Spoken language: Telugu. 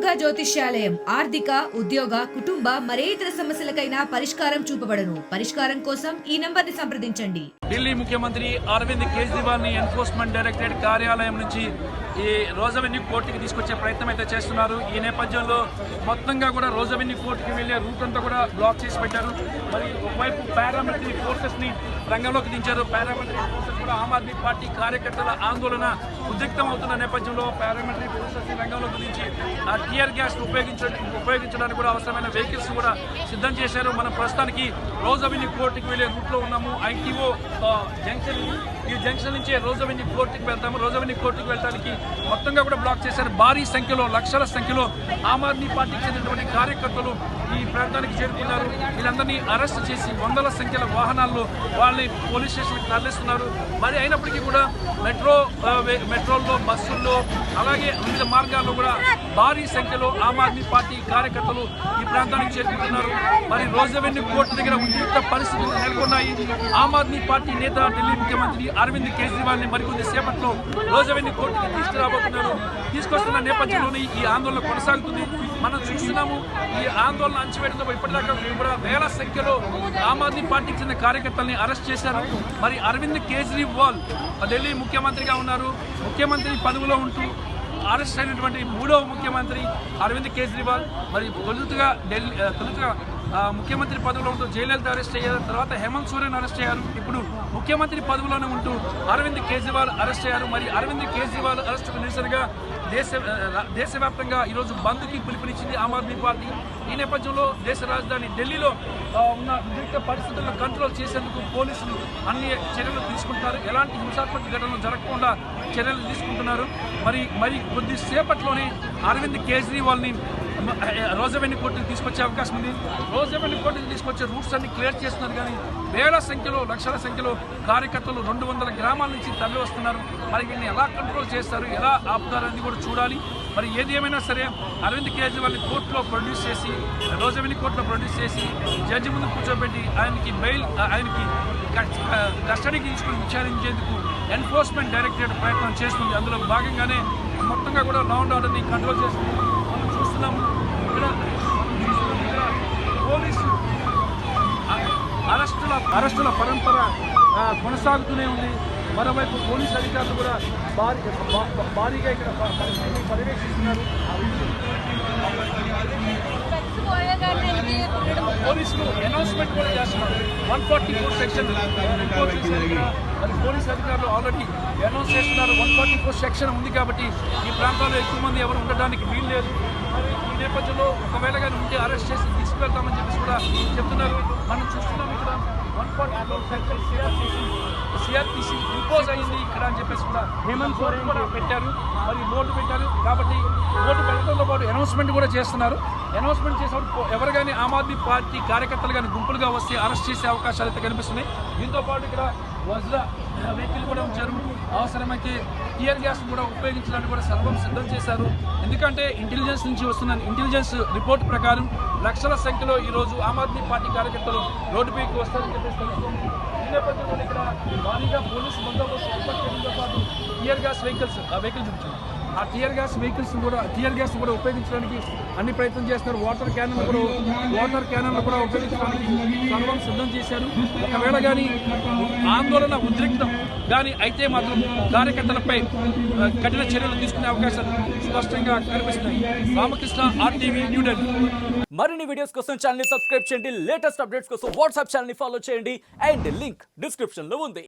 దుర్గా జ్యోతిష్యాలయం ఆర్థిక ఉద్యోగ కుటుంబ మరే ఇతర సమస్యలకైనా పరిష్కారం చూపబడను. పరిష్కారం కోసం ఈ నంబర్ని సంప్రదించండి. ఢిల్లీ ముఖ్యమంత్రి అరవింద్ కేజ్రీవాల్ ని ఎన్ఫోర్స్మెంట్ డైరెక్టరేట్ కార్యాలయం నుంచి ఈ రోజ్ అవెన్యూ కోర్టుకి తీసుకొచ్చే ప్రయత్నం అయితే చేస్తున్నారు. ఈ నేపథ్యంలో మొత్తంగా కూడా రోజ్ అవెన్యూ కోర్టుకి వెళ్లే రూట్ అంతా కూడా బ్లాక్ చేసి పెట్టారు. మరి ఒకవైపు పారామిలిటరీ ఫోర్సెస్ ని రంగంలోకి దించారు. పారామిలిటరీ ఫోర్సెస్ కూడా ఆమ్ ఆద్మీ పార్టీ కార్యకర్తల ఆందోళన ఉద్రిక్తం అవుతున్న నేపథ్యంలో పారామిలిటరీ ఫోర్సెస్ ని రంగంలోకి దించి ఆ టియర్ గ్యాస్ ఉపయోగించడానికి కూడా అవసరమైన వెహికల్స్ కూడా సిద్ధం చేశారు. మనం ప్రస్తుతానికి రోజ్ అవెన్యూ కోర్టుకి వెళ్లే రూట్ లో ఉన్నాము. ఐటీఓ జంక్షన్, ఈ జంక్షన్ నుంచి రోజ్ అవెన్యూ కోర్టుకి వెళ్తాము. రోజ్ అవెన్యూ కోర్టుకి వెళ్ళడానికి మొత్తంగా కూడా బ్లాక్ చేశారు. భారీ సంఖ్యలో, లక్షల సంఖ్యలో ఆమ్ ఆద్మీ పార్టీకి చెందినటువంటి కార్యకర్తలు ఈ ప్రాంతానికి చేరుకున్నారు. వీళ్ళందరినీ అరెస్ట్ చేసి వందల సంఖ్యల వాహనాల్లో వాళ్ళని పోలీస్ స్టేషన్కి తరలిస్తున్నారు. మరి అయినప్పటికీ కూడా మెట్రోల్లో, బస్సుల్లో, అలాగే వివిధ మార్గాల్లో కూడా భారీ సంఖ్యలో ఆమ్ ఆద్మీ పార్టీ కార్యకర్తలు ఈ ప్రాంతానికి చేరుకుంటున్నారు. మరి రోజ్ అవెన్యూ కోర్టు దగ్గర ఉద్రిక్త పరిస్థితులు నెలకొన్నాయి. ఆమ్ ఆద్మీ పార్టీ నేత ఢిల్లీ ముఖ్యమంత్రి అరవింద్ కేజ్రీవాల్ ని మరికొద్ది సేపట్లో రోజ్ అవెన్యూ కోర్టుకి తీసుకురాబోతున్నారు. తీసుకొస్తున్న నేపథ్యంలోనే ఈ ఆందోళన కొనసాగుతుంది. మనం చూస్తున్నాము ఈ ఆందోళన అంచువేయడంతో ఇప్పటిదాకా కూడా వేల సంఖ్యలో ఆమ్ ఆద్మీ పార్టీకి చెందిన కార్యకర్తల్ని అరెస్ట్ చేశారు. మరి అరవింద్ కేజ్రీవాల్ ఢిల్లీ ముఖ్యమంత్రిగా ఉన్నారు. ముఖ్యమంత్రి పదవిలో ఉంటూ అరెస్ట్ అయినటువంటి మూడవ ముఖ్యమంత్రి అరవింద్ కేజ్రీవాల్. మరి తొలుతగా ముఖ్యమంత్రి పదవిలో ఉంటూ జయలలిత అరెస్ట్ అయ్యారు. తర్వాత హేమంత్ సోరెన్ అరెస్ట్ అయ్యారు. ఇప్పుడు ముఖ్యమంత్రి పదవిలోనే ఉంటూ అరవింద్ కేజ్రీవాల్ అరెస్ట్ అయ్యారు. మరి అరవింద్ కేజ్రీవాల్ అరెస్టుకు నిరసనగా దేశవ్యాప్తంగా ఈరోజు బంద్కి పిలుపునిచ్చింది ఆమ్ ఆద్మీ పార్టీ. ఈ నేపథ్యంలో దేశ రాజధాని ఢిల్లీలో ఉన్న ఉద్రిక్త పరిస్థితులను కంట్రోల్ చేసేందుకు పోలీసులు అన్ని చర్యలు తీసుకుంటారు. ఎలాంటి హింసాత్మక ఘటనలు జరగకుండా చర్యలు తీసుకుంటున్నారు. మరి కొద్దిసేపట్లోనే అరవింద్ కేజ్రీవాల్ని రోజ్ అవెన్యూ కోర్టుకి తీసుకొచ్చే అవకాశం ఉంది. రోజ్ అవెన్యూ కోర్టుకి తీసుకొచ్చే రూట్స్ అన్ని క్లియర్ చేస్తున్నారు. కానీ వేల సంఖ్యలో, లక్షల సంఖ్యలో కార్యకర్తలు 200 గ్రామాల నుంచి తరలి వస్తున్నారు. మరి వీళ్ళని ఎలా కంట్రోల్ చేస్తారు, ఎలా ఆపుతారని కూడా చూడాలి. మరి ఏది ఏమైనా సరే అరవింద్ కేజ్రీవాల్ని కోర్టులో ప్రొడ్యూస్ చేసి, రోజ్ అవెన్యూ కోర్టులో ప్రొడ్యూస్ చేసి జడ్జి ముందు కూర్చోబెట్టి ఆయనకి కస్టడీకి తీసుకుని విచారించేందుకు ఎన్ఫోర్స్మెంట్ డైరెక్టరేట్ ప్రయత్నం చేస్తుంది. అందులో భాగంగానే మొత్తంగా కూడా లా అండ్ ఆర్డర్ని కంట్రోల్ చేస్తుంది. మనం చూస్తున్నాము ఇక్కడ పోలీసు అరెస్టుల పరంపర కొనసాగుతూనే ఉంది. మరోవైపు పోలీసు అధికారులు కూడా భారీగా ఇక్కడ పర్యవేక్షిస్తున్నారు. పోలీసులు అనౌన్స్మెంట్ కూడా చేస్తున్నారు. 144 సెక్షన్ ఇంపోజ్ చేశారు. మరి పోలీసు అధికారులు ఆల్రెడీ అనౌన్స్ చేస్తున్నారు. 144 సెక్షన్ ఉంది కాబట్టి ఈ ప్రాంతాల్లో ఎక్కువ మంది ఎవరు ఉండడానికి వీలు లేదు. మరి ఈ నేపథ్యంలో ఒకవేళ కానీ ఉంటే అరెస్ట్ చేసి తీసుకువెళ్తామని చెప్పేసి కూడా చెప్తున్నారు. మనం చూస్తున్నాం ఇక్కడ 144 సెక్షన్ సిఆర్పిసి ఇంపోజ్ అయింది ఇక్కడ అని చెప్పేసి కూడా హేమంత్ సోరెన్ కూడా పెట్టారు. మరి బోర్డు పెట్టారు. కాబట్టి బోర్డు పెట్టడంతో పాటు అనౌన్స్మెంట్ కూడా చేస్తున్నారు. అనౌన్స్మెంట్ చేసినప్పుడు ఎవరు కానీ ఆమ్ ఆద్మీ పార్టీ కార్యకర్తలు కానీ గుంపులుగా వస్తే అరెస్ట్ చేసే అవకాశాలు అయితే కనిపిస్తున్నాయి. దీంతో పాటు ఇక్కడ వజ్ర వెహికల్ కూడా ఉంచారు. అవసరమైతే టియర్ గ్యాస్ కూడా ఉపయోగించడానికి కూడా సర్వం సిద్ధం చేశారు. ఎందుకంటే ఇంటెలిజెన్స్ నుంచి వస్తున్న ఇంటెలిజెన్స్ రిపోర్ట్ ప్రకారం లక్షల సంఖ్యలో ఈరోజు ఆమ్ ఆద్మీ పార్టీ కార్యకర్తలు రోడ్డుపైకి వస్తారని చెప్పేసి తెలుస్తుంది. ఈ నేపథ్యంలో ఇక్కడ భారీగా పోలీసు బందోబస్తు ఏర్పాటు చేయడంతో పాటు టియర్ గ్యాస్ వెహికల్స్ చూపించారు. ఆ టియర్ గ్యాస్ కూడా ఉపయోగించడానికి అన్ని ప్రయత్నం చేస్తున్నారు. వాటర్ క్యానన్లు కూడా ఉపయోగించడానికి సర్వం సిద్ధం చేశారు. ఒకవేళ కానీ ఆందోళన ఉద్రిక్తం కానీ అయితే మాత్రం కార్యకర్తలపై కఠిన చర్యలు తీసుకునే అవకాశాలు స్పష్టంగా కనిపిస్తున్నాయి. రామకృష్ణ, RTV, న్యూఢిల్లీ. మరిన్ని వీడియోస్ కోసం ఛానల్ ని సబ్స్క్రైబ్ చేయండి. లేటెస్ట్ అప్డేట్స్ కోసం వాట్సాప్ ఛానల్ ని ఫాలో చేయండి. అండ్ లింక్ డిస్క్రిప్షన్ లో ఉంది.